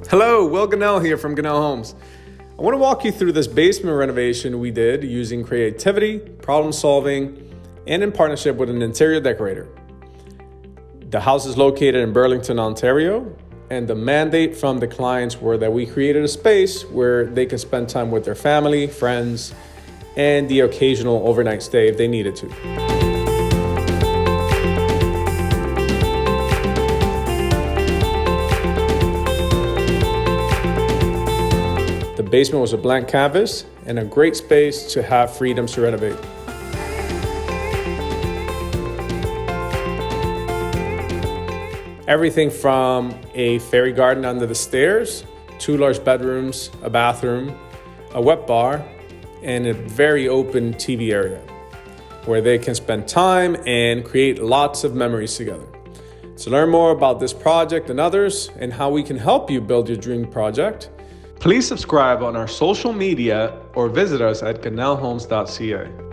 Hello, Will Gunnell here from Gunnell Homes. I want to walk you through this basement renovation we did using creativity, problem solving, and in partnership with an interior decorator. The house is located in Burlington, Ontario, and the mandate from the clients were that we created a space where they can spend time with their family, friends, and the occasional overnight stay if they needed to. The basement was a blank canvas and a great space to have freedoms to renovate. Everything from a fairy garden under the stairs, 2 large bedrooms, a bathroom, a wet bar, and a very open TV area where they can spend time and create lots of memories together. To learn more about this project and others and how we can help you build your dream project, please subscribe on our social media or visit us at gunnellhomes.ca.